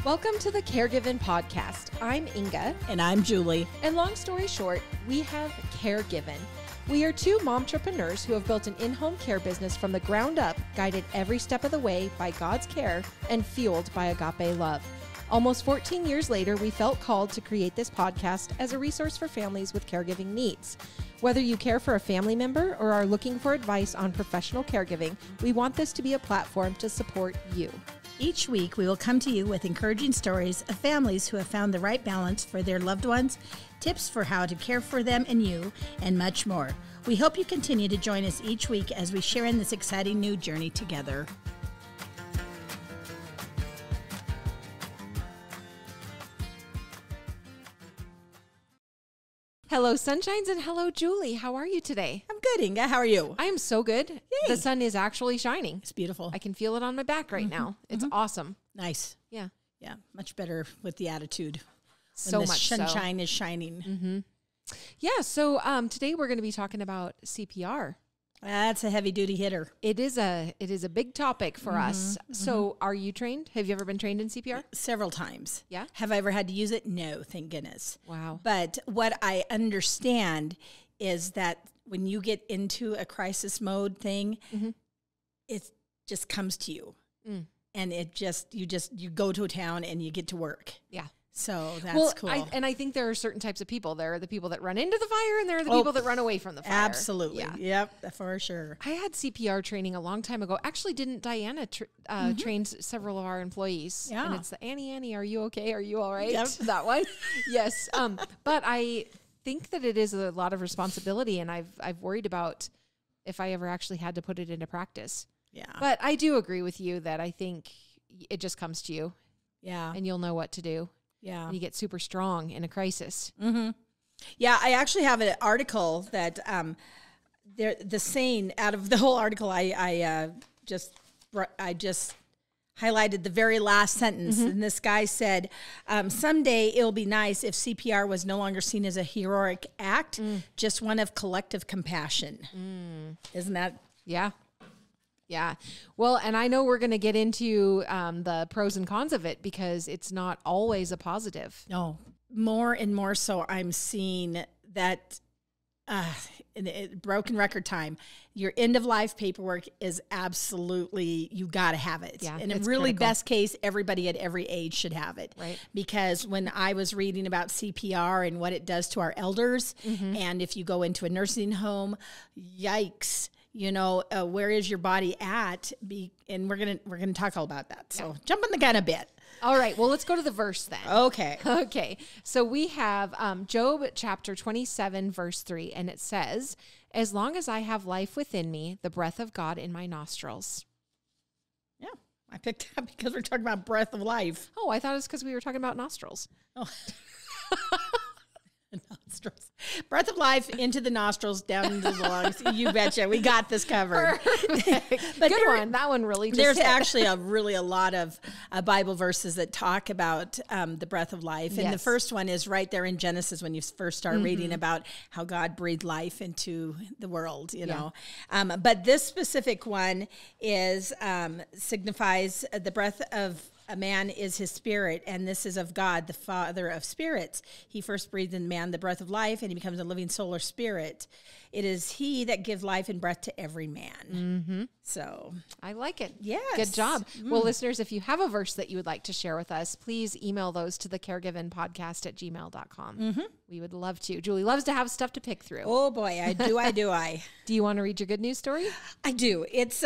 Welcome to the Caregiving Podcast. I'm Inga. And I'm Julie. And long story short, we have Caregiving. We are two momtrepreneurs who have built an in-home care business from the ground up, guided every step of the way by God's care and fueled by agape love. Almost 14 years later, we felt called to create this podcast as a resource for families with caregiving needs. Whether you care for a family member or are looking for advice on professional caregiving, we want this to be a platform to support you. Each week, we will come to you with encouraging stories of families who have found the right balance for their loved ones, tips for how to care for them and you, and much more. We hope you continue to join us each week as we share in this exciting new journey together. Hello, Sunshines, and hello, Julie. How are you today? I'm good, Inga. How are you? I am so good. Yay. The sun is actually shining. It's beautiful. I can feel it on my back right now. It's awesome. Nice. Yeah. Yeah, much better with the attitude. So when the much sunshine is shining. Yeah, so today we're going to be talking about CPR. That's a heavy-duty hitter. It is a big topic for us. So are you trained? Have you ever been trained in CPR? Several times. Yeah? Have I ever had to use it? No, thank goodness. Wow. But what I understand is that when you get into a crisis mode thing, it just comes to you. And you go to a town and you get to work. Yeah. So that's cool. I think there are certain types of people. There are the people that run into the fire and there are the people that run away from the fire. Absolutely. Yeah. Yep, for sure. I had CPR training a long time ago. Actually, didn't Diana trained several of our employees? Yeah. And it's the Annie, are you okay? Are you all right? Yep. That one. Yes. But I think that it is a lot of responsibility, and I've worried about if I ever actually had to put it into practice. Yeah. But I do agree with you that I think it just comes to you. Yeah. And you'll know what to do. Yeah. And you get super strong in a crisis. Yeah, I actually have an article that the saying out of the whole article. I just highlighted the very last sentence, and this guy said, "Someday it'll be nice if CPR was no longer seen as a heroic act, just one of collective compassion." Isn't that? Yeah. Yeah. Well, and I know we're going to get into the pros and cons of it because it's not always a positive. No, more and more so I'm seeing that in broken record time, your end of life paperwork is absolutely, you got to have it. Yeah, and in it's really critical. best case, everybody at every age should have it. Right. Because when I was reading about CPR and what it does to our elders, and if you go into a nursing home, yikes. You know, where is your body at? And we're gonna talk all about that. So jumping the gun a bit. All right. Well, let's go to the verse then. Okay. Okay. So we have Job chapter 27, verse 3, and it says, "As long as I have life within me, the breath of God in my nostrils." Yeah, I picked up because we're talking about breath of life. Oh, I thought it was because we were talking about nostrils. Oh. Nostrils. Breath of life into the nostrils, down into the lungs. You betcha. We got this covered. But good one. That one really just There's hit. actually a lot of Bible verses that talk about the breath of life. And the Yes. first one is right there in Genesis when you first start reading about how God breathed life into the world, you know. But this specific one is signifies the breath of a man is his spirit, and this is of God, the Father of spirits. He first breathed in man the breath of life, and he becomes a living soul or spirit. It is he that gives life and breath to every man. So I like it. Yes. Good job. Well, listeners, if you have a verse that you would like to share with us, please email those to thecaregivingpodcast@gmail.com. We would love to. Julie loves to have stuff to pick through. Oh boy, I do. Do you want to read your good news story? I do. It's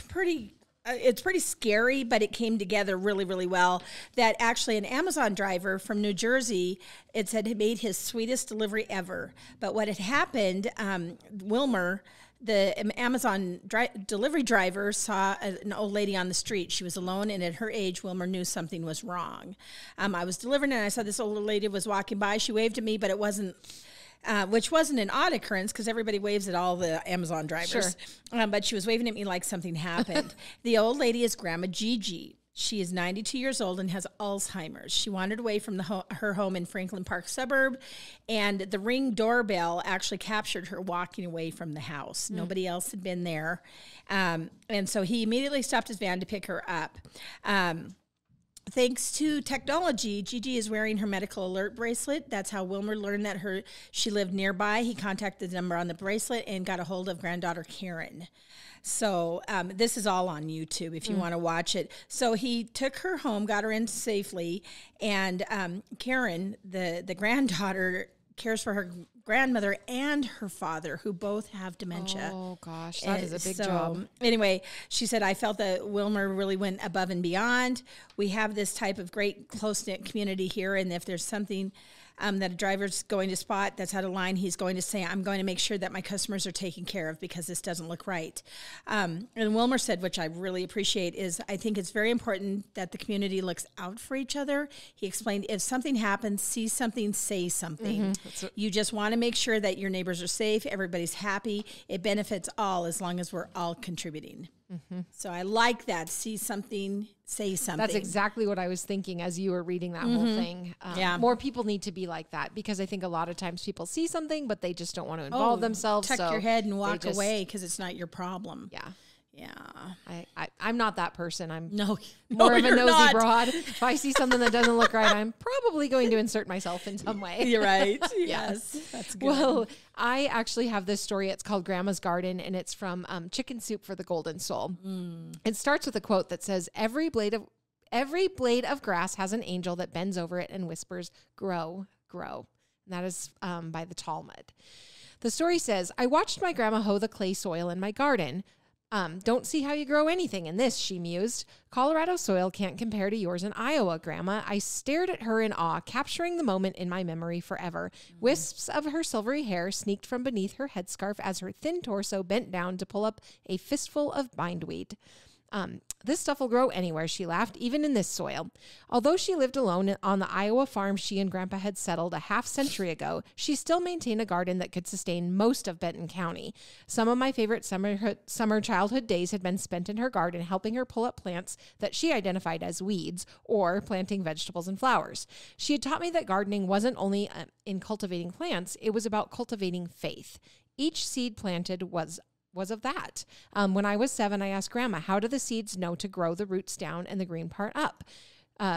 pretty. It's pretty scary, but it came together really, really well. That actually an Amazon driver from New Jersey, it said he made his sweetest delivery ever. But what had happened, Wilmer, the Amazon delivery driver, saw an old lady on the street. She was alone, and at her age, Wilmer knew something was wrong. I was delivering, and I saw this old lady was walking by. She waved at me, but it wasn't... which wasn't an odd occurrence because everybody waves at all the Amazon drivers. Sure. But she was waving at me like something happened. The old lady is Grandma Gigi. She is 92 years old and has Alzheimer's. She wandered away from her home in Franklin Park suburb, and the Ring doorbell actually captured her walking away from the house. Nobody else had been there. And so he immediately stopped his van to pick her up. thanks to technology, Gigi is wearing her medical alert bracelet. That's how Wilmer learned that she lived nearby. He contacted the number on the bracelet and got a hold of granddaughter Karen. So this is all on YouTube if you want to watch it. So he took her home, got her in safely, and Karen, the granddaughter, cares for her grandmother and her father, who both have dementia. Oh, gosh, that is a big job. Anyway, she said, I felt that Wilmer really went above and beyond. We have this type of great close-knit community here, and if there's something that a driver's going to spot that's out of line, he's going to say, I'm going to make sure that my customers are taken care of because this doesn't look right. And Wilmer said, which I really appreciate, is I think it's very important that the community looks out for each other. He explained, if something happens, see something, say something. You just want to make sure that your neighbors are safe, everybody's happy. It benefits all as long as we're all contributing. So I like that. See something, say something. That's exactly what I was thinking as you were reading that whole thing. More people need to be like that, because I think a lot of times people see something, but they just don't want to involve themselves. Tuck your head and walk away because it's not your problem. Yeah. I'm not that person. I'm more of a nosy broad. If I see something that doesn't look right, I'm probably going to insert myself in some way. You're right. Yes. That's good. Well, I actually have this story. It's called Grandma's Garden, and it's from Chicken Soup for the Golden Soul. It starts with a quote that says, Every blade of grass has an angel that bends over it and whispers, grow, grow. And that is by the Talmud. The story says, I watched my grandma hoe the clay soil in my garden. Don't see how you grow anything in this, she mused. Colorado soil can't compare to yours in Iowa, Grandma. I stared at her in awe, capturing the moment in my memory forever. Wisps of her silvery hair sneaked from beneath her headscarf as her thin torso bent down to pull up a fistful of bindweed. This stuff will grow anywhere, she laughed, even in this soil. Although she lived alone on the Iowa farm she and Grandpa had settled a half-century ago, she still maintained a garden that could sustain most of Benton County. Some of my favorite summer childhood days had been spent in her garden, helping her pull up plants that she identified as weeds, or planting vegetables and flowers. She had taught me that gardening wasn't only in cultivating plants, it was about cultivating faith. Each seed planted was of that. When I was 7, I asked Grandma, how do the seeds know to grow the roots down and the green part up?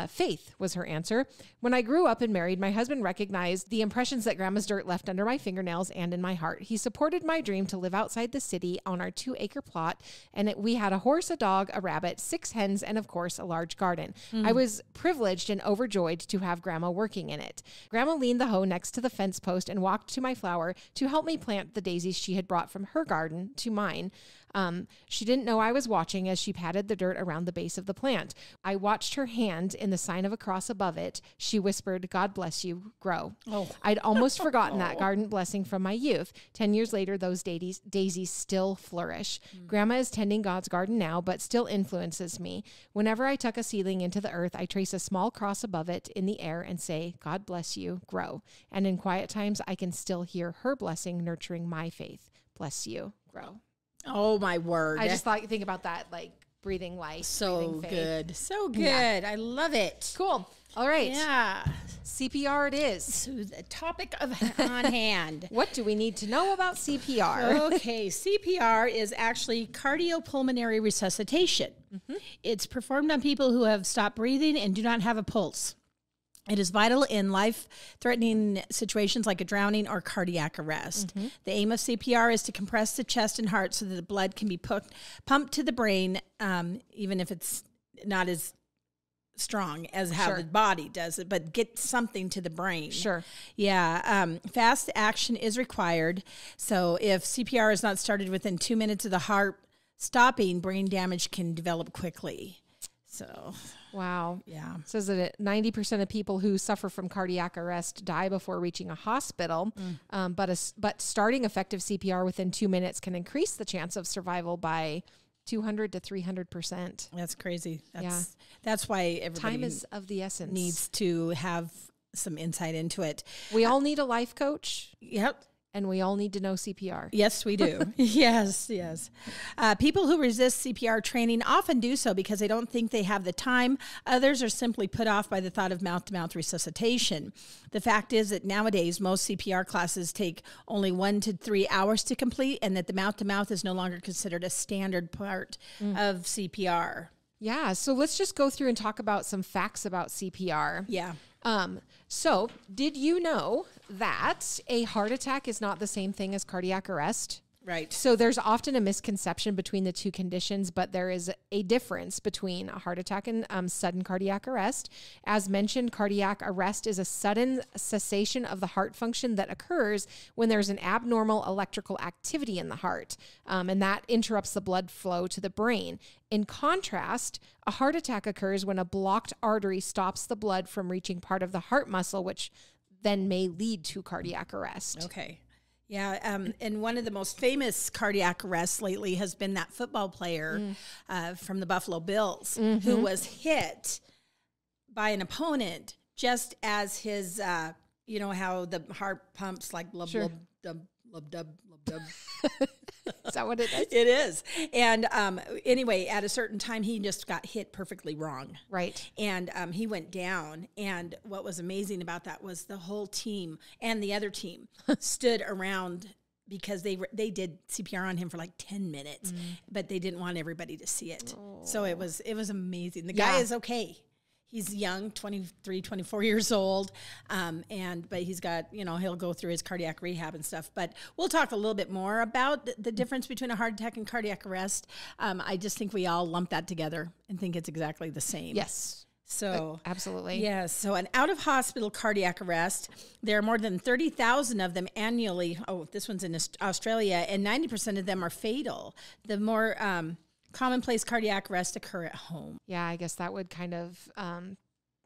Faith was her answer. When I grew up and married, my husband recognized the impressions that Grandma's dirt left under my fingernails and in my heart. He supported my dream to live outside the city on our 2-acre plot, and we had a horse, a dog, a rabbit, 6 hens, and of course, a large garden. I was privileged and overjoyed to have Grandma working in it. Grandma leaned the hoe next to the fence post and walked to my flower to help me plant the daisies she had brought from her garden to mine. She didn't know I was watching as she patted the dirt around the base of the plant. I watched her hand in the sign of a cross above it. She whispered, God bless you, grow. I'd almost forgotten that garden blessing from my youth. 10 years later, those daisies still flourish. Grandma is tending God's garden now, but still influences me. Whenever I tuck a seedling into the earth, I trace a small cross above it in the air and say, God bless you, grow. And in quiet times, I can still hear her blessing nurturing my faith. Bless you, grow. Oh, my word. I just think about that, like breathing life. So breathing faith. good. So good. Yeah. I love it. Cool. All right. Yeah. CPR it is. So the topic on hand. What do we need to know about CPR? Okay. CPR is actually cardiopulmonary resuscitation. It's performed on people who have stopped breathing and do not have a pulse. It is vital in life-threatening situations like a drowning or cardiac arrest. The aim of CPR is to compress the chest and heart so that the blood can be pumped to the brain, even if it's not as strong as how the body does it, but get something to the brain. Yeah. Fast action is required. So if CPR is not started within 2 minutes of the heart stopping, brain damage can develop quickly. So... Wow. Yeah. It says that 90% of people who suffer from cardiac arrest die before reaching a hospital. But starting effective CPR within 2 minutes can increase the chance of survival by 200 to 300%. That's crazy. That's why everybody time is of the essence. Needs to have some insight into it. We all need a life coach. Yep. And we all need to know CPR. Yes, we do. Yes. People who resist CPR training often do so because they don't think they have the time. Others are simply put off by the thought of mouth-to-mouth resuscitation. The fact is that nowadays, most CPR classes take only 1 to 3 hours to complete, and that the mouth-to-mouth is no longer considered a standard part of CPR. Yeah. So let's just go through and talk about some facts about CPR. Yeah. So did you know that a heart attack is not the same thing as cardiac arrest? Right. So there's often a misconception between the two conditions, but there is a difference between a heart attack and sudden cardiac arrest. As mentioned, cardiac arrest is a sudden cessation of the heart function that occurs when there's an abnormal electrical activity in the heart, and that interrupts the blood flow to the brain. In contrast, a heart attack occurs when a blocked artery stops the blood from reaching part of the heart muscle, which then may lead to cardiac arrest. Okay. Yeah, and one of the most famous cardiac arrests lately has been that football player from the Buffalo Bills who was hit by an opponent just as his, you know, how the heart pumps like blub, Sure. blub, dub, blub, dub, blub, dub. Is that what it is? It is. And anyway, at a certain time, he just got hit perfectly wrong. Right. And he went down. And what was amazing about that was the whole team and the other team stood around because they did CPR on him for like 10 minutes, but they didn't want everybody to see it. Oh. So it was amazing. The guy is okay. He's young, 23, 24 years old, but he's got, you know, he'll go through his cardiac rehab and stuff. But we'll talk a little bit more about the difference between a heart attack and cardiac arrest. I just think we all lump that together and think it's exactly the same. Yes. So absolutely. Yes. So an out-of-hospital cardiac arrest, there are more than 30,000 of them annually. Oh, this one's in Australia, and 90% of them are fatal. The more commonplace cardiac arrests occur at home. Yeah, I guess that would kind of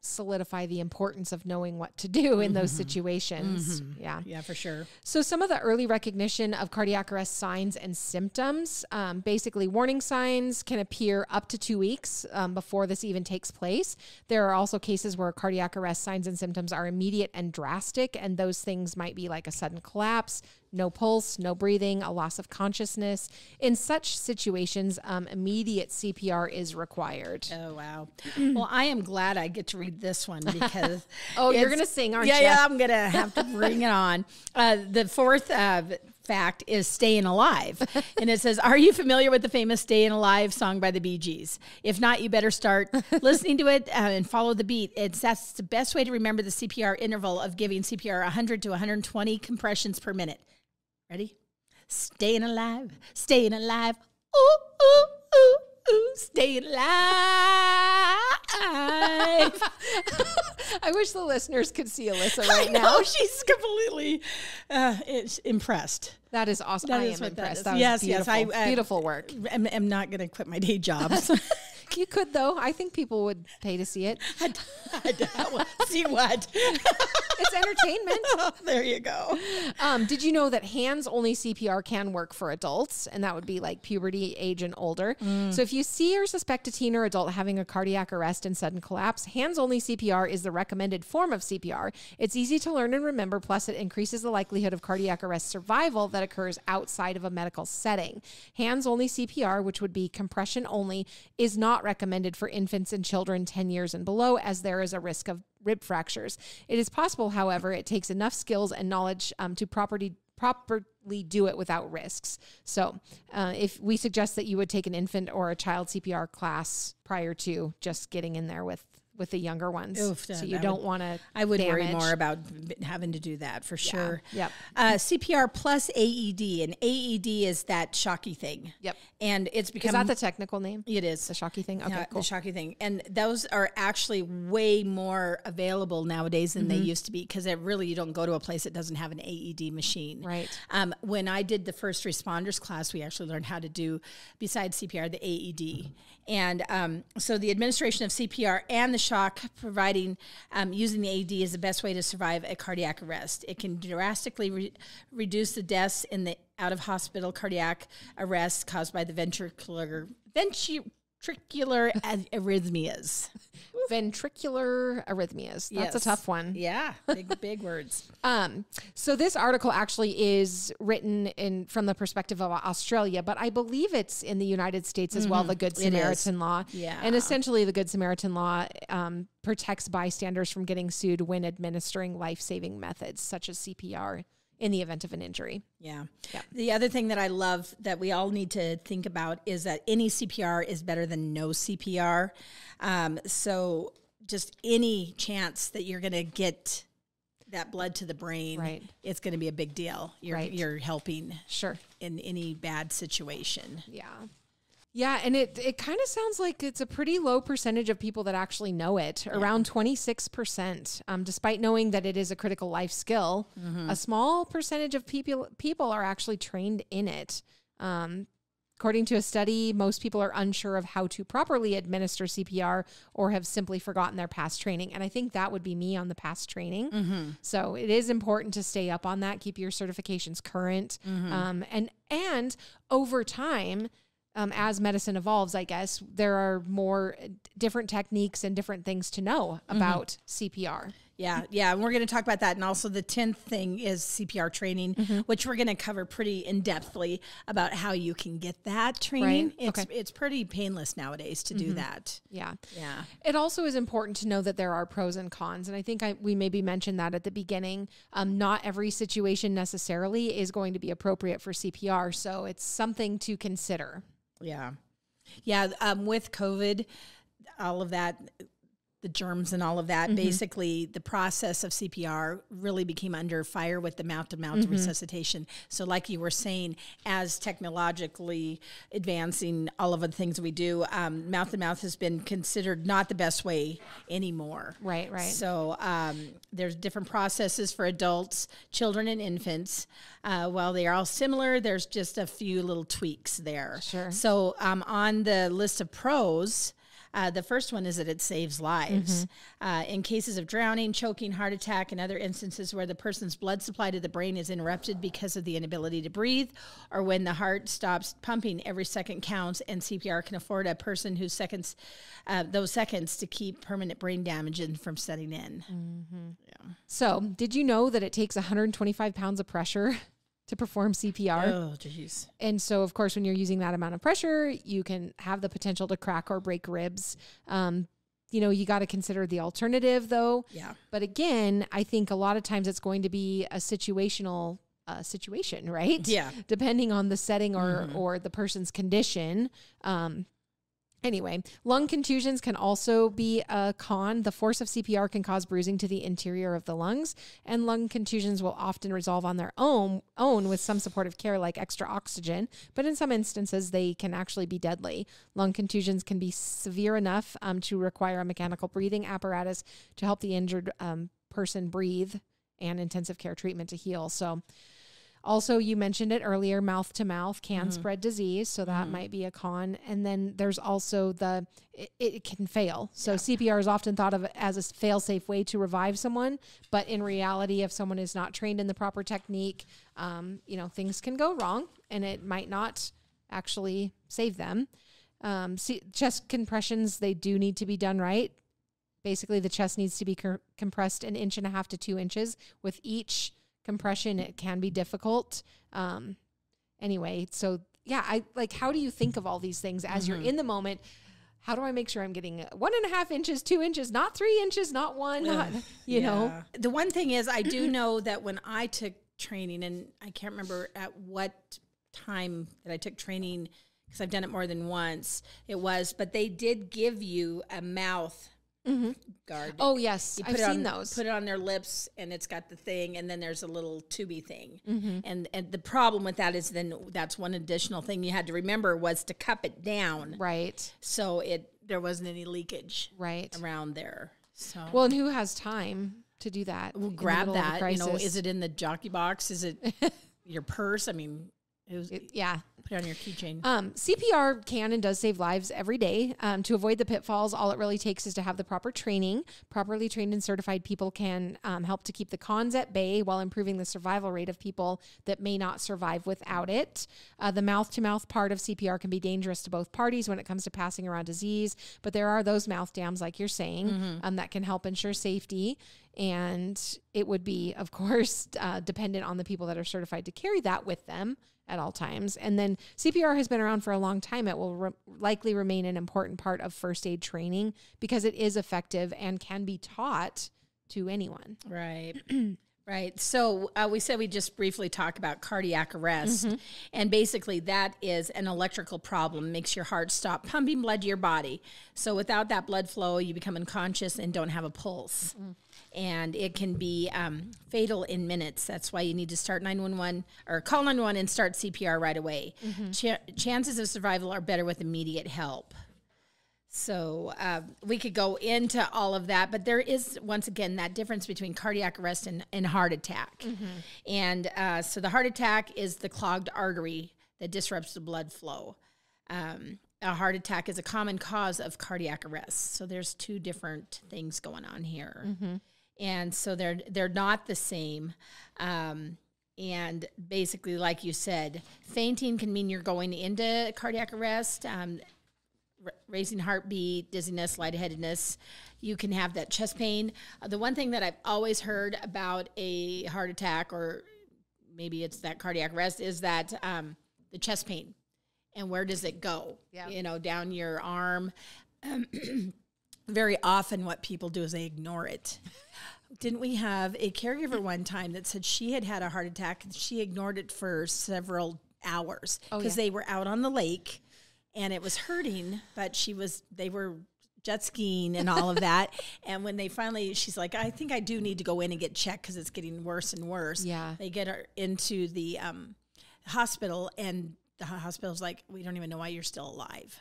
solidify the importance of knowing what to do in those situations. Yeah, for sure. So some of the early recognition of cardiac arrest signs and symptoms, basically warning signs can appear up to 2 weeks before this even takes place. There are also cases where cardiac arrest signs and symptoms are immediate and drastic, and those things might be like a sudden collapse, no pulse, no breathing, a loss of consciousness. In such situations, immediate CPR is required. Oh, wow. Well, I am glad I get to read this one because... you're going to sing, aren't you? Yeah, I'm going to have to bring it on. The fourth fact is Staying Alive. And it says, are you familiar with the famous Staying Alive song by the Bee Gees? If not, you better start listening to it and follow the beat. That's the best way to remember the CPR interval of giving CPR 100 to 120 compressions per minute. Ready? Staying alive, staying alive. Ooh, ooh, ooh, ooh, staying alive. I wish the listeners could see Alyssa right now. She's completely impressed. That is awesome. I am impressed. That was yes, beautiful. Yes. Beautiful work. I'm not going to quit my day job. You could, though. I think people would pay to see it. See what? It's entertainment. Oh, there you go. Did you know that hands-only CPR can work for adults? And that would be like puberty, age, and older. So if you see or suspect a teen or adult having a cardiac arrest and sudden collapse, hands-only CPR is the recommended form of CPR. It's easy to learn and remember, plus it increases the likelihood of cardiac arrest survival that occurs outside of a medical setting. Hands-only CPR, which would be compression only, is not recommended for infants and children 10 years and below, as there is a risk of rib fractures. It is possible, however, it takes enough skills and knowledge to properly do it without risks. So if we suggest that you would take an infant or a child CPR class prior to just getting in there with the younger ones. Oof, so you don't want to I would worry more about having to do that for sure. Yep. CPR plus AED, and AED is that shocky thing. Yep. And it's become... Is that the technical name? It is. The shocky thing? Okay, yeah, cool. The shocky thing. And those are actually way more available nowadays than they used to be, because you don't go to a place that doesn't have an AED machine. Right. When I did the first responders class, we actually learned how to do, besides CPR, the AED. And so the administration of CPR and the shock providing, using the AED is the best way to survive a cardiac arrest. It can drastically reduce the deaths in the out-of-hospital cardiac arrest caused by the ventricular arrhythmias. Ventricular arrhythmias. That's a tough one. Yeah, big words. So this article actually is written from the perspective of Australia, but I believe it's in the United States as well, the Good Samaritan law. Yeah. And essentially the Good Samaritan law protects bystanders from getting sued when administering life-saving methods such as CPR in the event of an injury. Yeah. Yeah. The other thing that I love that we all need to think about is that any CPR is better than no CPR. So just any chance that you're going to get that blood to the brain, right, it's going to be a big deal. You're helping sure in any bad situation. Yeah. Yeah, and it kind of sounds like it's a pretty low percentage of people that actually know it, around 26%. Despite knowing that it is a critical life skill, a small percentage of people are actually trained in it. According to a study, most people are unsure of how to properly administer CPR or have simply forgotten their past training. And I think that would be me on the past training. So it is important to stay up on that, keep your certifications current. And over time, as medicine evolves, I guess, there are more different techniques and different things to know about CPR. Yeah. And we're going to talk about that. And also the 10th thing is CPR training, which we're going to cover pretty in-depthly about how you can get that training. Right. It's pretty painless nowadays to do that. Yeah. Yeah. It also is important to know that there are pros and cons. And I think we maybe mentioned that at the beginning. Not every situation necessarily is going to be appropriate for CPR. So it's something to consider. Yeah. With COVID, all of that, the germs and all of that, basically the process of CPR really became under fire with the mouth-to-mouth resuscitation. So like you were saying, as technologically advancing all of the things we do, mouth-to-mouth has been considered not the best way anymore. Right. So there's different processes for adults, children, and infants. While they are all similar, there's just a few little tweaks there. Sure. So on the list of pros, the first one is that it saves lives. In cases of drowning, choking, heart attack, and other instances where the person's blood supply to the brain is interrupted because of the inability to breathe, or when the heart stops pumping, every second counts, and CPR can afford a person those seconds to keep permanent brain damage from setting in. Yeah. So did you know that it takes 125 pounds of pressure to perform CPR? Oh, jeez. And so, of course, when you're using that amount of pressure, you can have the potential to crack or break ribs. You got to consider the alternative, though. Yeah. But again, I think a lot of times it's going to be a situational situation, right? Yeah. Depending on the setting or the person's condition. Anyway, lung contusions can also be a con. The force of CPR can cause bruising to the interior of the lungs, and lung contusions will often resolve on their own with some supportive care like extra oxygen, but in some instances, they can actually be deadly. Lung contusions can be severe enough to require a mechanical breathing apparatus to help the injured person breathe and intensive care treatment to heal. So also, you mentioned it earlier, mouth to mouth can spread disease. So that might be a con. And then there's also it can fail. So CPR is often thought of as a fail-safe way to revive someone. But in reality, if someone is not trained in the proper technique, things can go wrong and it might not actually save them. Chest compressions, they do need to be done right. Basically, the chest needs to be compressed 1.5 inches to 2 inches with each compression. It can be difficult. Anyway, so yeah, how do you think of all these things as you're in the moment? How do I make sure I'm getting 1.5 inches, 2 inches, not 3 inches, not one, you know? The one thing is I do know that when I took training, and I can't remember at what time that I took training because I've done it more than once, but they did give you a mouth guard. Oh yes, I've seen those. Put it on their lips, and it's got the thing, and then there's a little tubey thing. And the problem with that is then that's one additional thing you had to remember was to cup it down, right? So there wasn't any leakage, right, around there. So well, and who has time to do that? Well, grab that. Is it in the jockey box? Is it your purse? I mean, Put it on your keychain. CPR can and does save lives every day. To avoid the pitfalls, all it really takes is to have the proper training. Properly trained and certified people can help to keep the cons at bay while improving the survival rate of people that may not survive without it. The mouth-to-mouth part of CPR can be dangerous to both parties when it comes to passing around disease, but there are those mouth dams, like you're saying, that can help ensure safety. And it would be, of course, dependent on the people that are certified to carry that with them at all times. And then CPR has been around for a long time. It will likely remain an important part of first aid training because it is effective and can be taught to anyone. Right. Right. So we said we just briefly talk about cardiac arrest. And basically that is an electrical problem, makes your heart stop pumping blood to your body. So without that blood flow, you become unconscious and don't have a pulse. And it can be fatal in minutes. That's why you need to start 911 or call 911 and start CPR right away. Chances of survival are better with immediate help. So we could go into all of that, but there is, once again, that difference between cardiac arrest and heart attack. And so the heart attack is the clogged artery that disrupts the blood flow. A heart attack is a common cause of cardiac arrest. So there's two different things going on here. And so they're not the same. And basically, like you said, fainting can mean you're going into cardiac arrest. Racing heartbeat, dizziness, lightheadedness. You can have that chest pain. The one thing that I've always heard about a heart attack, or maybe it's that cardiac arrest, is that the chest pain. And where does it go? You know, down your arm. Very often what people do is they ignore it. Didn't we have a caregiver one time that said she had had a heart attack and she ignored it for several hours because they were out on the lake and it was hurting, but they were jet skiing and all of that. And when they finally, she's like, I think I do need to go in and get checked because it's getting worse and worse. They get her into the hospital, and the hospital's like, we don't even know why you're still alive.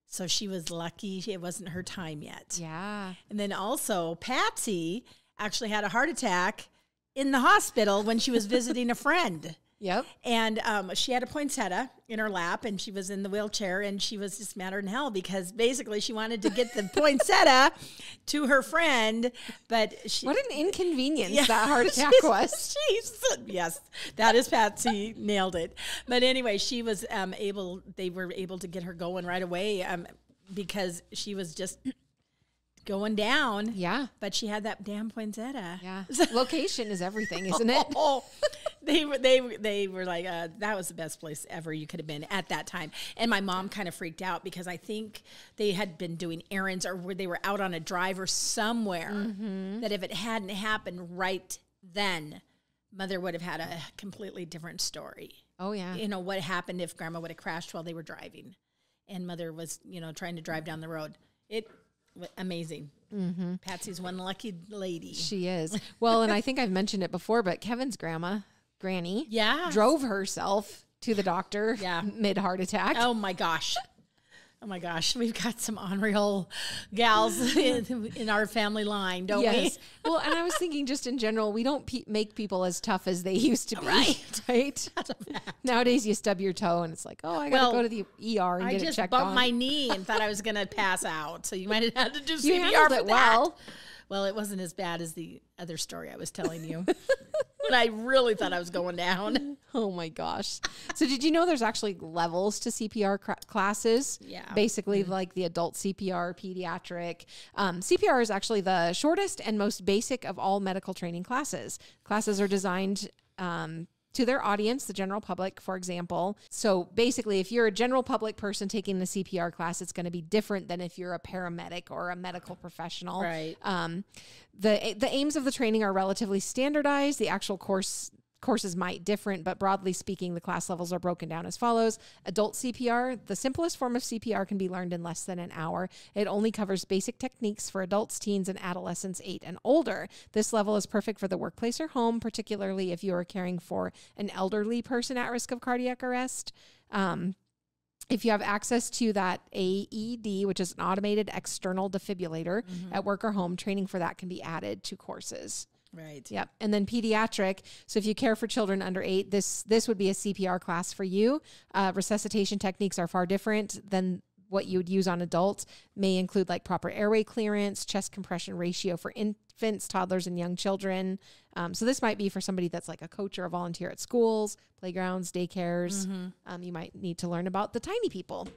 So she was lucky it wasn't her time yet. And then also Patsy actually had a heart attack in the hospital when she was visiting a friend. And she had a poinsettia in her lap, and she was in the wheelchair, and she was just madder than hell because basically she wanted to get the poinsettia to her friend, but what an inconvenience that heart attack was. Yes, that is Patsy, nailed it. But anyway, she was they were able to get her going right away because she was just going down. But she had that damn poinsettia. Location is everything, isn't it? They were like, that was the best place ever you could have been at that time. And my mom kind of freaked out because I think they had been doing errands or they were out on a drive or somewhere that if it hadn't happened right then, Mother would have had a completely different story. You know, what happened if Grandma would have crashed while they were driving and Mother was, you know, trying to drive down the road. Amazing. Patsy's one lucky lady. She is. Well, and I think I've mentioned it before, but Kevin's Granny, drove herself to the doctor mid-heart attack. Oh my gosh. We've got some unreal gals in our family line, don't we? Well, and I was thinking just in general, we don't make people as tough as they used to be. Right? Nowadays, you stub your toe and it's like, oh, I got to go to the ER and get it checked on. I just bumped my knee and thought I was going to pass out. So you might have had to do CPR for that. Well, it wasn't as bad as the other story I was telling you. But I really thought I was going down. Oh my gosh. So did you know there's actually levels to CPR classes? Basically like the adult CPR, pediatric. CPR is actually the shortest and most basic of all medical training classes. Classes are designed to their audience, the general public, for example. So basically, if you're a general public person taking the CPR class, it's going to be different than if you're a paramedic or a medical professional. The aims of the training are relatively standardized. The actual courses might different, but broadly speaking, the class levels are broken down as follows. Adult CPR, the simplest form of CPR can be learned in less than an hour. It only covers basic techniques for adults, teens, and adolescents 8 and older. This level is perfect for the workplace or home, particularly if you are caring for an elderly person at risk of cardiac arrest. If you have access to that AED, which is an automated external defibrillator at work or home, training for that can be added to courses. Yep. And then pediatric. So if you care for children under 8, this would be a CPR class for you. Resuscitation techniques are far different than what you would use on adults. May include like proper airway clearance, chest compression ratio for infants, toddlers, and young children. So this might be for somebody that's like a coach or a volunteer at schools, playgrounds, daycares. You might need to learn about the tiny people.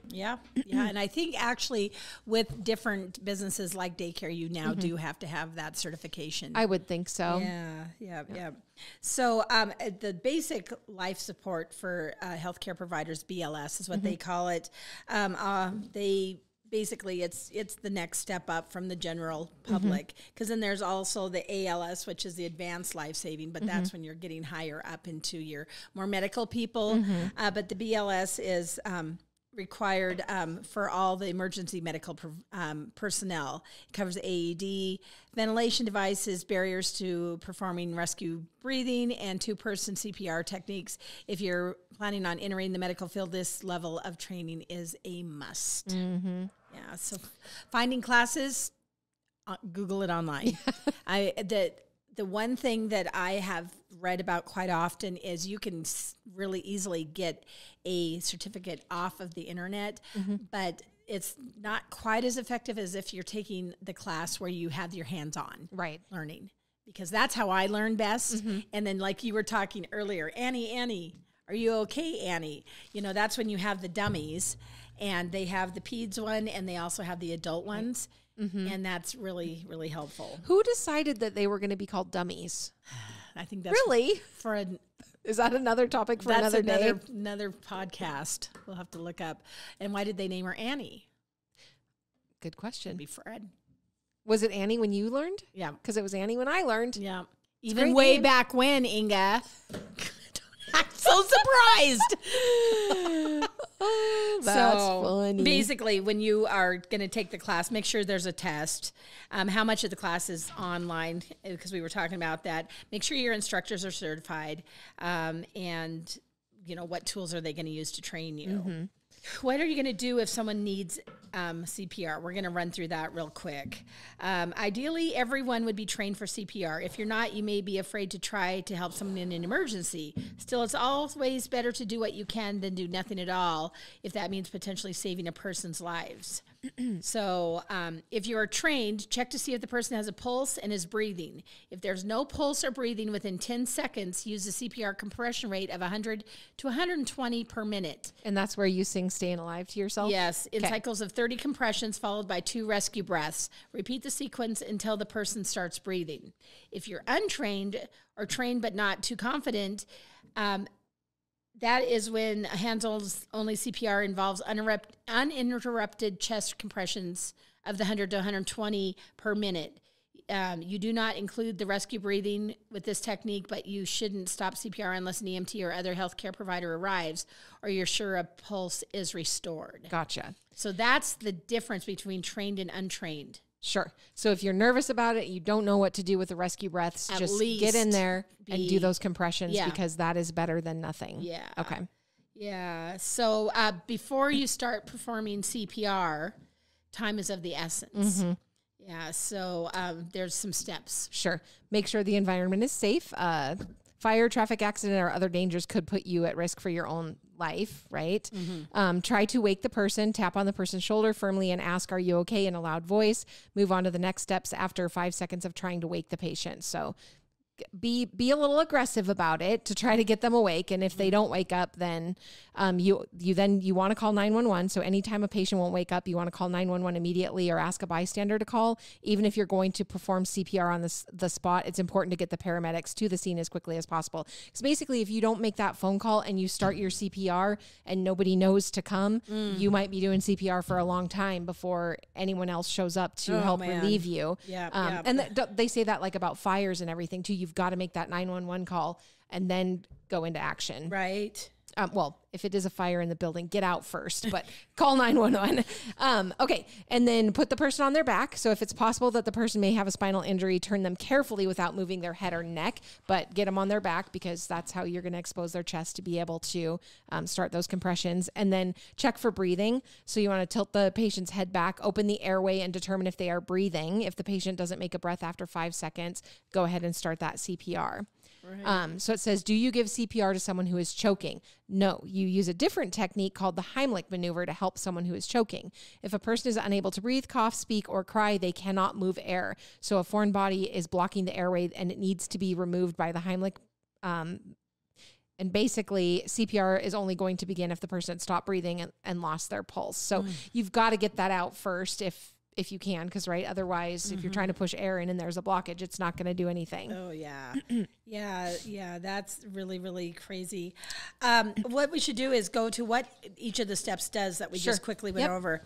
And I think actually with different businesses like daycare, you now do have to have that certification. I would think so. Yeah. So the basic life support for healthcare providers, BLS is what they call it. They basically it's the next step up from the general public, because then there's also the ALS, which is the advanced life-saving, but that's when you're getting higher up into your more medical people. But the BLS is required for all the emergency medical personnel. It covers AED, ventilation devices, barriers to performing rescue breathing, and two-person CPR techniques. If you're planning on entering the medical field, this level of training is a must. Yeah, so finding classes, Google it online. The one thing that I have read about quite often is you can really easily get a certificate off of the internet, but it's not quite as effective as if you're taking the class where you have your hands-on learning, because that's how I learn best. And then like you were talking earlier, Annie, are you okay, Annie? You know, that's when you have the dummies, and they have the peds one, and they also have the adult ones. And that's really, really helpful. Who decided that they were going to be called dummies? I think that's really is that another topic for another day? Another podcast. We'll have to look up. And why did they name her Annie? Good question. Could be Fred. Was it Annie when you learned? Yeah, because it was Annie when I learned. Yeah, even way back when, Inga. I'm so surprised. That's funny. Basically, when you are going to take the class, make sure there's a test. How much of the class is online? Because we were talking about that. Make sure your instructors are certified, and you know what tools are they going to use to train you. What are you going to do if someone needs CPR? We're going to run through that real quick. Ideally, everyone would be trained for CPR. If you're not, you may be afraid to try to help someone in an emergency. Still, it's always better to do what you can than do nothing at all, if that means potentially saving a person's lives. So if you are trained, check to see if the person has a pulse and is breathing. If there's no pulse or breathing within 10 seconds, use a CPR compression rate of 100 to 120 per minute. And that's where you sing Staying Alive to yourself? Yes, in cycles of 30 compressions followed by 2 rescue breaths. Repeat the sequence until the person starts breathing. If you're untrained or trained but not too confident, that is when hands-only CPR involves uninterrupted chest compressions of the 100 to 120 per minute. You do not include the rescue breathing with this technique, but you shouldn't stop CPR unless an EMT or other healthcare provider arrives or you're sure a pulse is restored. Gotcha. So that's the difference between trained and untrained. Sure. So if you're nervous about it, you don't know what to do with the rescue breaths, just get in there and do those compressions because that is better than nothing. Yeah. Okay. Yeah. So before you start performing CPR, time is of the essence. Yeah. So there's some steps. Sure. Make sure the environment is safe. Fire, traffic accident, or other dangers could put you at risk for your own life, right? Try to wake the person, tap on the person's shoulder firmly and ask, are you okay, in a loud voice. Move on to the next steps after 5 seconds of trying to wake the patient. So be a little aggressive about it to try to get them awake. And if they don't wake up, then you want to call 911. So anytime a patient won't wake up, you want to call 911 immediately or ask a bystander to call. Even if you're going to perform CPR on the spot, it's important to get the paramedics to the scene as quickly as possible. Because basically, if you don't make that phone call and you start your CPR and nobody knows to come, you might be doing CPR for a long time before anyone else shows up to help relieve you. And they say that like about fires and everything too. You've got to make that 911 call and then go into action. Right. Well, if it is a fire in the building, get out first, but call 911. Okay. And then put the person on their back. So if it's possible that the person may have a spinal injury, turn them carefully without moving their head or neck, but get them on their back because that's how you're going to expose their chest to be able to start those compressions. And then check for breathing. So you want to tilt the patient's head back, open the airway, and determine if they are breathing. If the patient doesn't make a breath after 5 seconds, go ahead and start that CPR. Right. So it says, do you give CPR to someone who is choking? No, you use a different technique called the Heimlich maneuver to help someone who is choking. If a person is unable to breathe, cough, speak, or cry, they cannot move air. So a foreign body is blocking the airway and it needs to be removed by the Heimlich. And basically CPR is only going to begin if the person stopped breathing and lost their pulse. So you've got to get that out first if you can, because otherwise if you're trying to push air in and there's a blockage, it's not going to do anything. Oh yeah. yeah, that's really, really crazy. What we should do is go to what each of the steps does that we just quickly went over.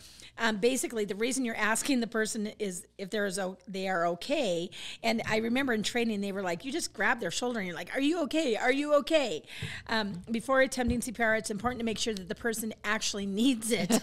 Basically, the reason you're asking the person is if they are okay. And I remember in training, they were like, you just grab their shoulder and you're like, are you okay? Are you okay? Before attempting CPR, it's important to make sure that the person actually needs it.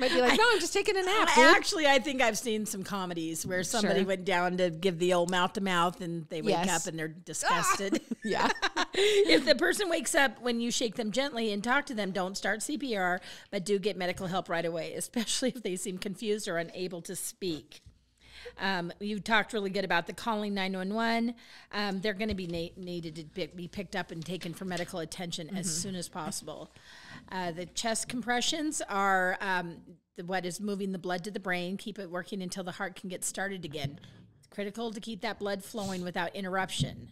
Might be like, no, I'm just taking a nap, dude. Actually, I think I've seen some comedies where somebody went down to give the old mouth to mouth and they wake up and they're disgusted. Yeah. If the person wakes up when you shake them gently and talk to them, don't start CPR, but do get medical help right away, especially if they seem confused or unable to speak. You talked really good about the calling 911. They're going to be needed to be picked up and taken for medical attention as soon as possible. The chest compressions are what is moving the blood to the brain. Keep it working until the heart can get started again. It's critical to keep that blood flowing without interruption.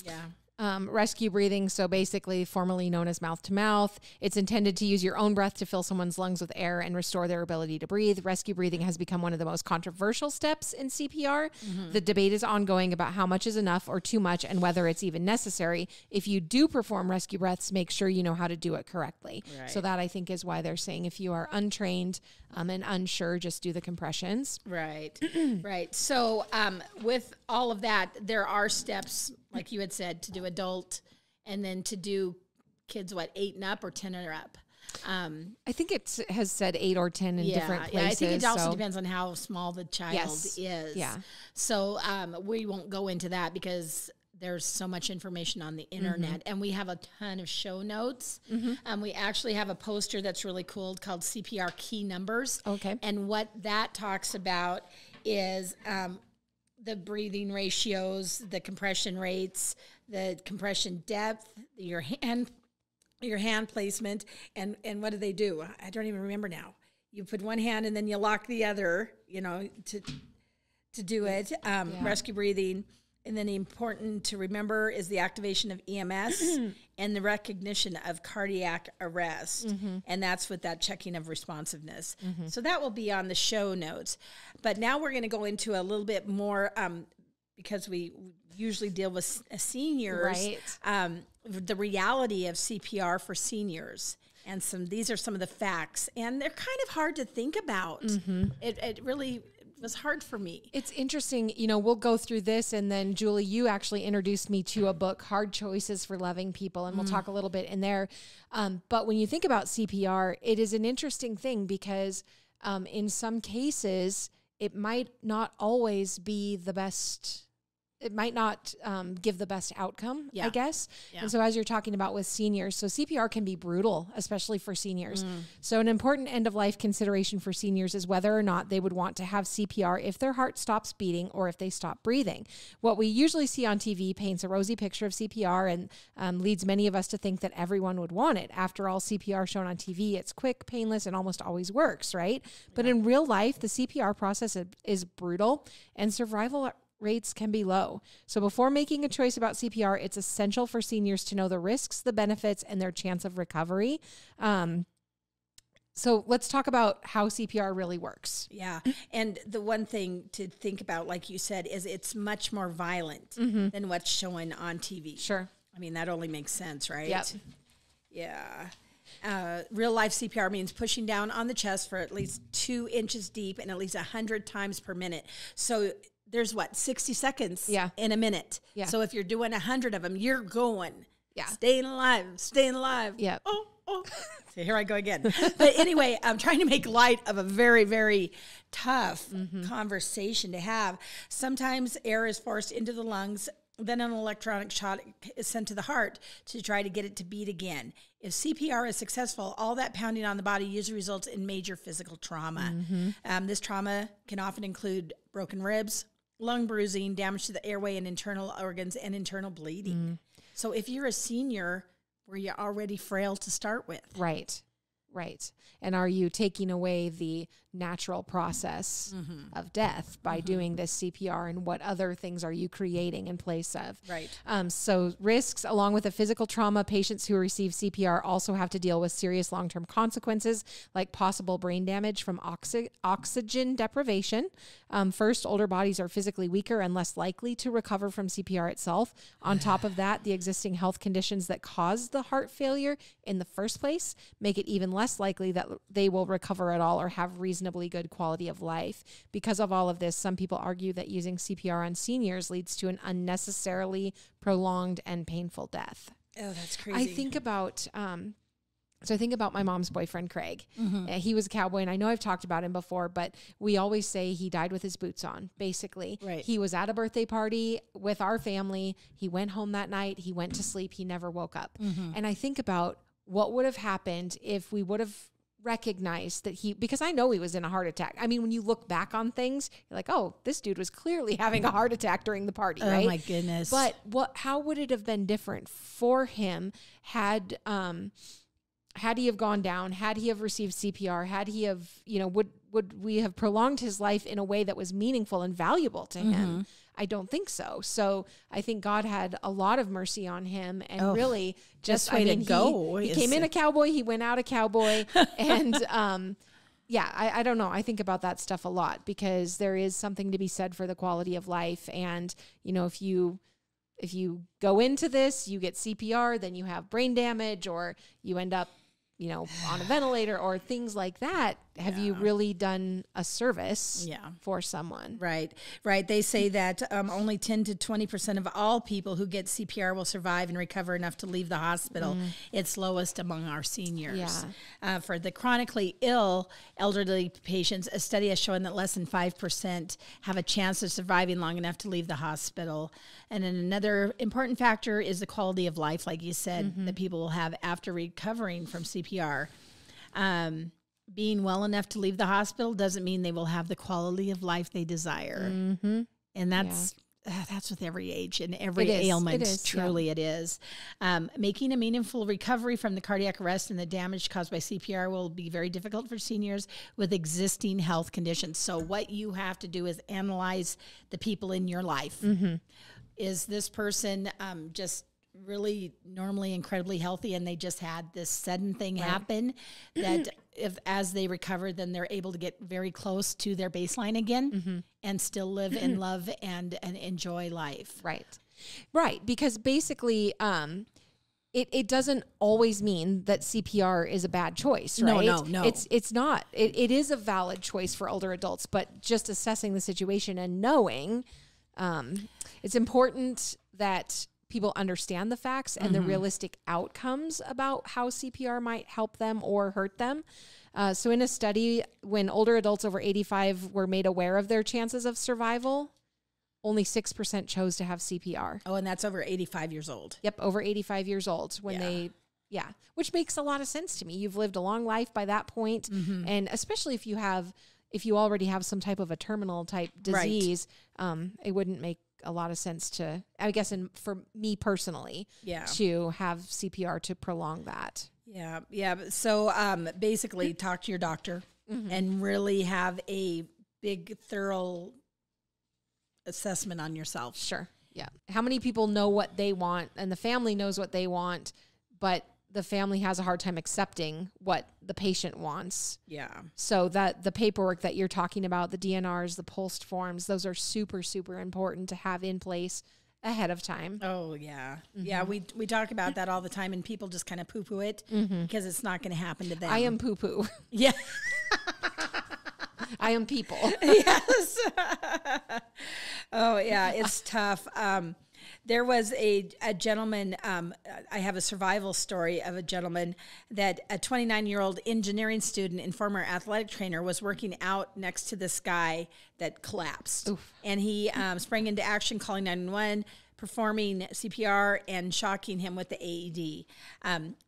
Yeah. Rescue breathing, so basically formerly known as mouth to mouth. It's intended to use your own breath to fill someone's lungs with air and restore their ability to breathe. Rescue breathing has become one of the most controversial steps in CPR. The debate is ongoing about how much is enough or too much and whether it's even necessary. If you do perform rescue breaths, make sure you know how to do it correctly. Right. So that, I think, is why they're saying if you are untrained and unsure, just do the compressions. Right. Right. So with all of that, there are steps, like you had said, to do adult and then to do kids, 8 and up or 10 and up. I think it has said 8 or 10 in different places. Yeah, I think it also depends on how small the child is. Yeah. So we won't go into that because there's so much information on the internet, and we have a ton of show notes. We actually have a poster that's really cool called CPR Key Numbers. Okay. And what that talks about is the breathing ratios, the compression rates, the compression depth, your hand placement, and what do they do? I don't even remember now. You put one hand and then you lock the other, to do it. Rescue breathing. And then important to remember is the activation of EMS and the recognition of cardiac arrest. And that's with that checking of responsiveness. So that will be on the show notes. But now we're going to go into a little bit more, because we usually deal with seniors, the reality of CPR for seniors. And these are some of the facts. And they're kind of hard to think about. It really was hard for me. It's interesting. We'll go through this, and then Julie, you actually introduced me to a book, Hard Choices for Loving People, and we'll talk a little bit in there. But when you think about CPR, it is an interesting thing because in some cases, it might not always be the best. It might not give the best outcome, I guess. Yeah. And so as you're talking about with seniors, so CPR can be brutal, especially for seniors. So an important end-of-life consideration for seniors is whether or not they would want to have CPR if their heart stops beating or if they stop breathing. What we usually see on TV paints a rosy picture of CPR and leads many of us to think that everyone would want it. After all, CPR shown on TV, it's quick, painless, and almost always works, right? But in real life, the CPR process is brutal, and survival rates can be low. So before making a choice about CPR, it's essential for seniors to know the risks, the benefits, and their chance of recovery. So let's talk about how CPR really works. Yeah. And the one thing to think about, like you said, is it's much more violent than what's shown on TV. Sure. I mean, that only makes sense, right? Yep. Yeah. Real life CPR means pushing down on the chest for at least 2 inches deep and at least 100 times per minute. So there's 60 seconds in a minute. Yeah. So if you're doing 100 of them, you're going. Yeah. Staying alive. Yeah. Oh. So here I go again. But anyway, I'm trying to make light of a very, very tough conversation to have. Sometimes air is forced into the lungs. Then an electronic shot is sent to the heart to try to get it to beat again. If CPR is successful, all that pounding on the body usually results in major physical trauma. This trauma can often include broken ribs, lung bruising, damage to the airway and internal organs, and internal bleeding. So if you're a senior, were you already frail to start with? Right. Right. And are you taking away the natural process of death by doing this CPR, and what other things are you creating in place of? Right. So risks, along with the physical trauma, patients who receive CPR also have to deal with serious long-term consequences like possible brain damage from oxygen deprivation. First, older bodies are physically weaker and less likely to recover from CPR itself. On top of that, the existing health conditions that caused the heart failure in the first place make it even less likely that they will recover at all or have reasonably good quality of life. Because of all of this, some people argue that using CPR on seniors leads to an unnecessarily prolonged and painful death. Oh, that's crazy. I think about my mom's boyfriend, Craig. He was a cowboy, and I know I've talked about him before, but we always say he died with his boots on, basically. Right. He was at a birthday party with our family. He went home that night. He went to sleep. He never woke up. And I think about what would have happened if we would have recognized that because I know he was in a heart attack. I mean, when you look back on things, you're like, oh, this dude was clearly having a heart attack during the party, right? Oh my goodness. But how would it have been different for him had he have gone down, had he have received CPR, had he have, would we have prolonged his life in a way that was meaningful and valuable to him? I don't think so. So I think God had a lot of mercy on him, and really just, way to go. He came in a cowboy, he went out a cowboy. And I don't know. I think about that stuff a lot, because there is something to be said for the quality of life. And, if you go into this, you get CPR, then you have brain damage, or you end up, on a ventilator or things like that. Have you really done a service for someone? Right. They say that only 10 to 20% of all people who get CPR will survive and recover enough to leave the hospital. It's lowest among our seniors. For the chronically ill elderly patients, a study has shown that less than 5% have a chance of surviving long enough to leave the hospital. And then another important factor is the quality of life, like you said, that people will have after recovering from CPR. Being well enough to leave the hospital doesn't mean they will have the quality of life they desire. And that's with every age and every ailment. It is, truly it is. Making a meaningful recovery from the cardiac arrest and the damage caused by CPR will be very difficult for seniors with existing health conditions. So what you have to do is analyze the people in your life. Is this person just really normally incredibly healthy, and they just had this sudden thing happen that as they recover, then they're able to get very close to their baseline again and still live and love and enjoy life. Right. Because basically, it doesn't always mean that CPR is a bad choice, right? No. It's not. It is a valid choice for older adults, but just assessing the situation and knowing, it's important that people understand the facts and the realistic outcomes about how CPR might help them or hurt them. So in a study, when older adults over 85 were made aware of their chances of survival, only 6% chose to have CPR. Oh, and that's over 85 years old. Yep, over 85 years old when which makes a lot of sense to me. You've lived a long life by that point, and especially if you already have some type of a terminal type disease, it wouldn't make a lot of sense to, I guess, for me personally, to have CPR to prolong that. So basically, talk to your doctor and really have a big, thorough assessment on yourself. Sure. Yeah. How many people know what they want, and the family knows what they want, but the family has a hard time accepting what the patient wants. So that the paperwork that you're talking about, the DNRs, the post forms, those are super, super important to have in place ahead of time. Oh, yeah. Yeah, we talk about that all the time, and people just kind of poo-poo it because it's not going to happen to them. I am poo-poo. Yeah. I am people. Yes. Oh, yeah, it's tough. There was a gentleman, I have a survival story of a gentleman that a 29-year-old engineering student and former athletic trainer was working out next to this guy that collapsed. Oof. And he sprang into action, calling 911, performing CPR and shocking him with the AED.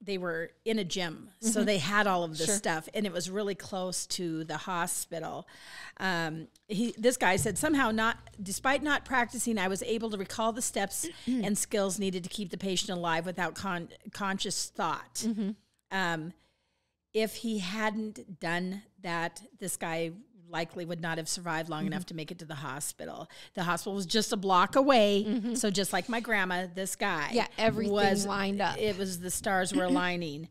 They were in a gym, so they had all of this stuff, and it was really close to the hospital. This guy said, somehow, despite not practicing, I was able to recall the steps and skills needed to keep the patient alive without conscious thought. if he hadn't done that, this guy likely would not have survived long enough to make it to the hospital. The hospital was just a block away. So just like my grandma, this guy. Yeah, everything was lined up. It was the stars were aligning.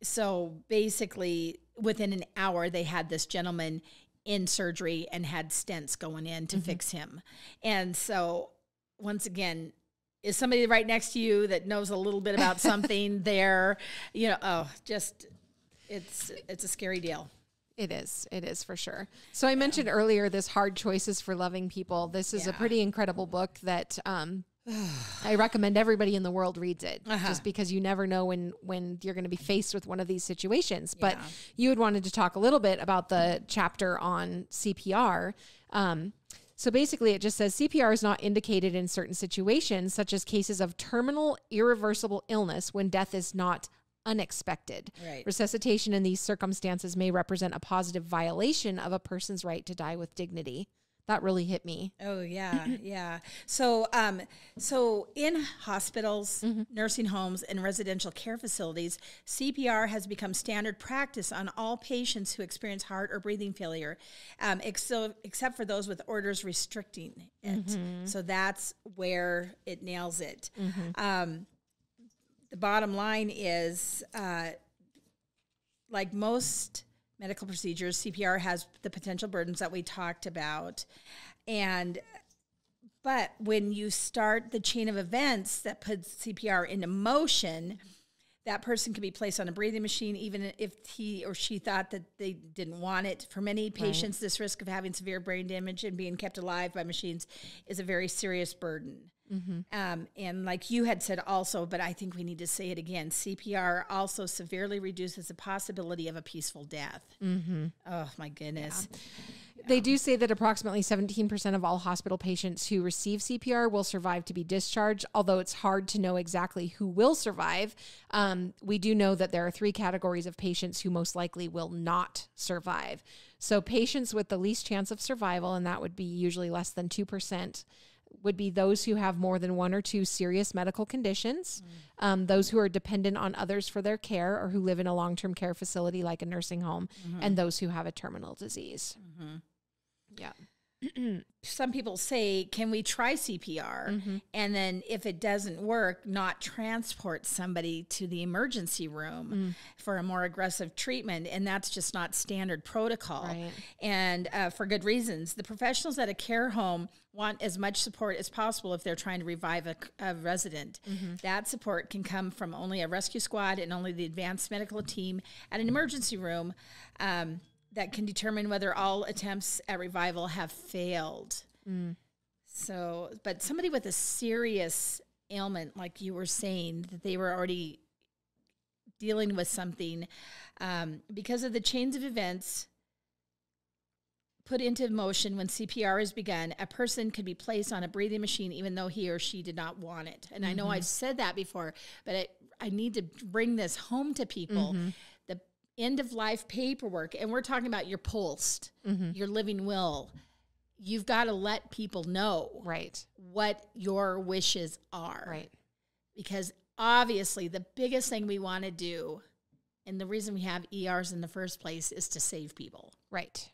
So basically, within an hour, they had this gentleman in surgery and had stents going in to fix him. And so, once again, is somebody right next to you that knows a little bit about something there? You know, it's a scary deal. It is for sure. So I mentioned earlier this Hard Choices for Loving People. This is a pretty incredible book that I recommend everybody in the world reads it, just because you never know when you're going to be faced with one of these situations. But you had wanted to talk a little bit about the chapter on CPR. So basically it just says CPR is not indicated in certain situations, such as cases of terminal irreversible illness when death is not unexpected. Right. Resuscitation in these circumstances may represent a positive violation of a person's right to die with dignity. That really hit me. Oh yeah, yeah. So, so in hospitals, nursing homes, and residential care facilities, CPR has become standard practice on all patients who experience heart or breathing failure, except for those with orders restricting it. So that's where it nails it. The bottom line is, like most medical procedures, CPR has the potential burdens that we talked about. But when you start the chain of events that puts CPR into motion, that person can be placed on a breathing machine, even if he or she thought that they didn't want it. For many patients, this risk of having severe brain damage and being kept alive by machines is a very serious burden. And like you had said also, but I think we need to say it again, CPR also severely reduces the possibility of a peaceful death. Oh, my goodness. Yeah. They do say that approximately 17% of all hospital patients who receive CPR will survive to be discharged, although it's hard to know exactly who will survive. We do know that there are 3 categories of patients who most likely will not survive. So patients with the least chance of survival, and that would be usually less than 2%, would be those who have more than 1 or 2 serious medical conditions, those who are dependent on others for their care or who live in a long-term care facility like a nursing home, and those who have a terminal disease. Yeah. Some people say, can we try CPR? And then if it doesn't work, not transport somebody to the emergency room for a more aggressive treatment. And that's just not standard protocol. Right. And for good reasons. The professionals at a care home want as much support as possible if they're trying to revive a resident. That support can come from only a rescue squad and only the advanced medical team at an emergency room that can determine whether all attempts at revival have failed. So, but somebody with a serious ailment, like you were saying, that they were already dealing with something, because of the chains of events put into motion when CPR is begun, a person could be placed on a breathing machine even though he or she did not want it. And I know I've said that before, but I need to bring this home to people. The end-of-life paperwork, and we're talking about your post, your living will. You've got to let people know what your wishes are. Right. Because obviously the biggest thing we want to do, and the reason we have ERs in the first place, is to save people. Right.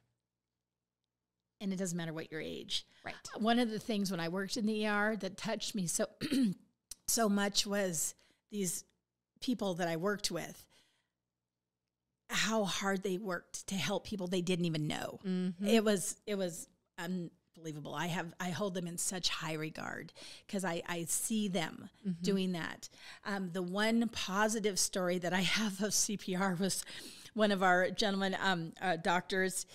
And it doesn't matter what your age. Right. One of the things when I worked in the ER that touched me so much was these people that I worked with, how hard they worked to help people they didn't even know. It was unbelievable. I hold them in such high regard because I see them doing that. The one positive story that I have of CPR was one of our gentlemen doctors.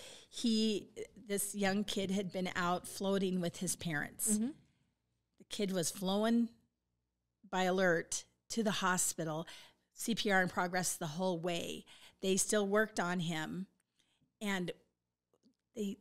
This young kid had been out floating with his parents. The kid was flown by alert to the hospital, CPR in progress the whole way. They still worked on him, and I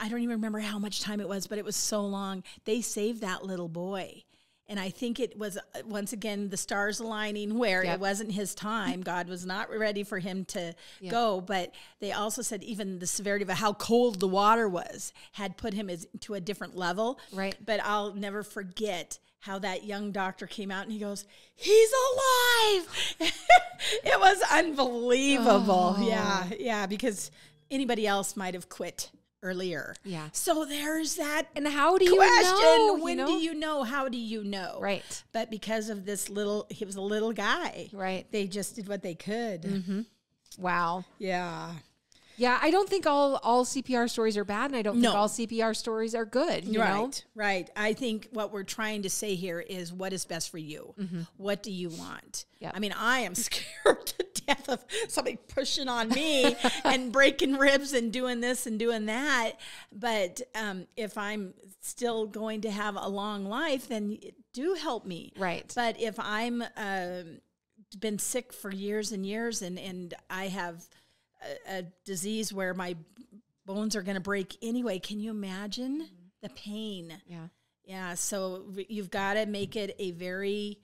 don't even remember how much time it was, but it was so long. They saved that little boy. And I think it was, once again, the stars aligning where it wasn't his time. God was not ready for him to go. But they also said even the severity of how cold the water was had put him to a different level. Right. But I'll never forget how that young doctor came out and he goes, he's alive. It was unbelievable. Oh. Yeah, because anybody else might have quit earlier. Yeah. So there's that. And how do you question, know? when do you know? How do you know? Right. But because of this he was a little guy. Right. They just did what they could. Mm-hmm. Wow. Yeah. Yeah, I don't think all CPR stories are bad, and I don't think all CPR stories are good. You know? Right. I think what we're trying to say here is what is best for you. Mm-hmm. What do you want? Yep. I mean, I am scared to death of somebody pushing on me and breaking ribs and doing this and doing that. But if I'm still going to have a long life, then do help me. Right. But if I'm been sick for years and years and I have a disease where my bones are going to break anyway, can you imagine the pain? Yeah. So you've got to make it a very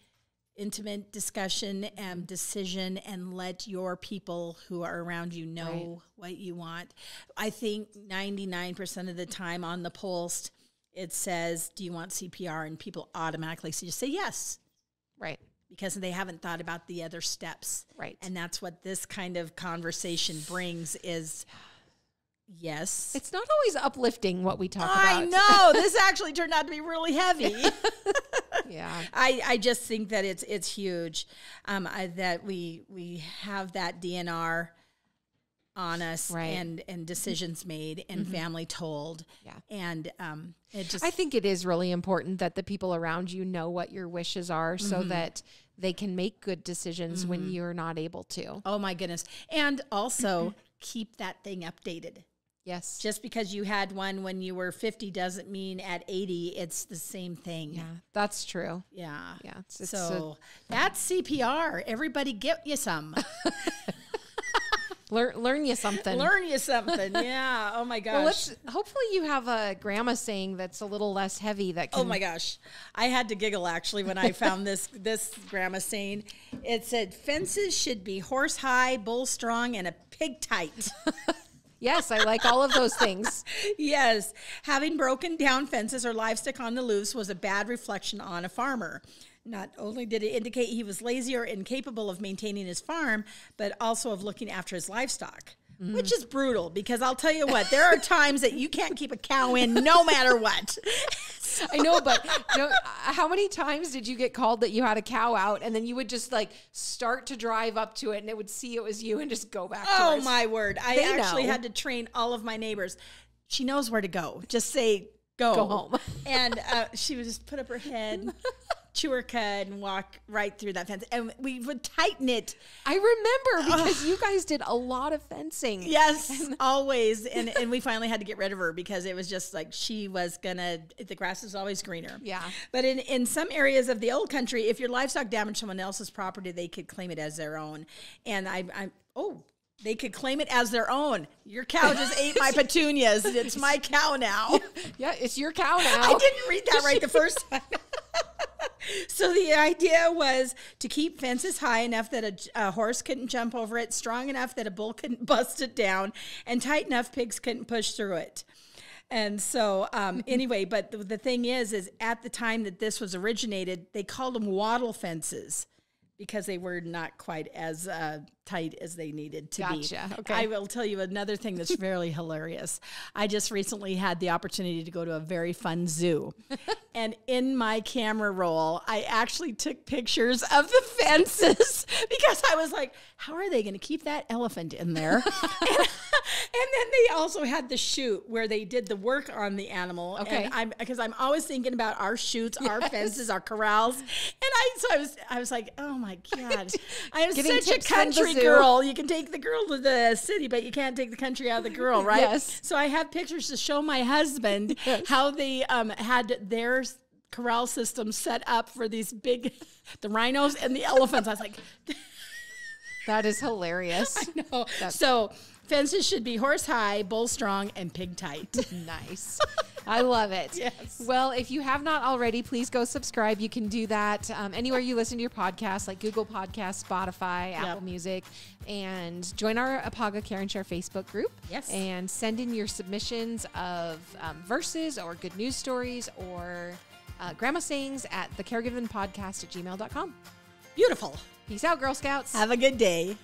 intimate discussion and decision, and let your people who are around you know what you want. I think 99% of the time on the post it says, do you want CPR? And people automatically just say yes. Right. Because they haven't thought about the other steps. Right. And that's what this kind of conversation brings is, yes. It's not always uplifting what we talk about. I know. This actually turned out to be really heavy. Yeah. I just think that it's huge that we have that DNR on us and decisions made and family told. Yeah. And it just... I think it is really important that the people around you know what your wishes are so that they can make good decisions when you're not able to. Oh, my goodness. And also keep that thing updated. Yes. Just because you had one when you were 50 doesn't mean at 80 it's the same thing. Yeah, that's true. Yeah. Yeah. So that's CPR. Everybody get you some. Learn you something. Learn you something. Yeah. Oh my gosh. Well, hopefully you have a grandma saying that's a little less heavy that can... Oh my gosh. I had to giggle actually when I found this grandma saying. It said fences should be horse high, bull strong, and a pig tight. Yes, I like all of those things. Yes. Having broken down fences or livestock on the loose was a bad reflection on a farmer. Not only did it indicate he was lazy or incapable of maintaining his farm, but also of looking after his livestock, which is brutal because I'll tell you what, there are times that you can't keep a cow in no matter what. I know, but how many times did you get called that you had a cow out and then you would just like start to drive up to it and it would see it was you and just go back to Oh, hers? my word. I actually had to train all of my neighbors. She knows where to go. Just say, go home. And she would just put up her head, chew her cud, and walk right through that fence. And we would tighten it. I remember because you guys did a lot of fencing. Yes, always. And we finally had to get rid of her because it was just like she was the grass is always greener. Yeah. But in some areas of the old country, if your livestock damaged someone else's property, they could claim it as their own. And they could claim it as their own. Your cow just ate my petunias. It's my cow now. Yeah, it's your cow now. I didn't read that right the first time. So the idea was to keep fences high enough that a horse couldn't jump over it, strong enough that a bull couldn't bust it down, and tight enough pigs couldn't push through it. And so anyway, but the thing is at the time that this was originated, they called them wattle fences because they were not quite as tight as they needed to be. Okay. I will tell you another thing that's very hilarious. I just recently had the opportunity to go to a very fun zoo. And in my camera roll, I actually took pictures of the fences because I was like, how are they going to keep that elephant in there? And then they also had the chute where they did the work on the animal. Okay. And because I'm always thinking about our chutes, our fences, our corrals. And I was like, oh my God, I am such a country girl. You can take the girl to the city, but you can't take the country out of the girl, right? Yes. So I have pictures to show my husband how they had their corral system set up for these the rhinos and the elephants. I was like, that is hilarious. I know. So fences should be horse high, bull strong, and pig tight. Nice. I love it. Yes. Well, if you have not already, please go subscribe. You can do that anywhere you listen to your podcast, like Google Podcasts, Spotify, Apple Music, and join our Apaga Care and Share Facebook group. Yes. And send in your submissions of verses or good news stories or Grandma Sayings at thecaregivenpodcast@gmail.com. Beautiful. Peace out, Girl Scouts. Have a good day.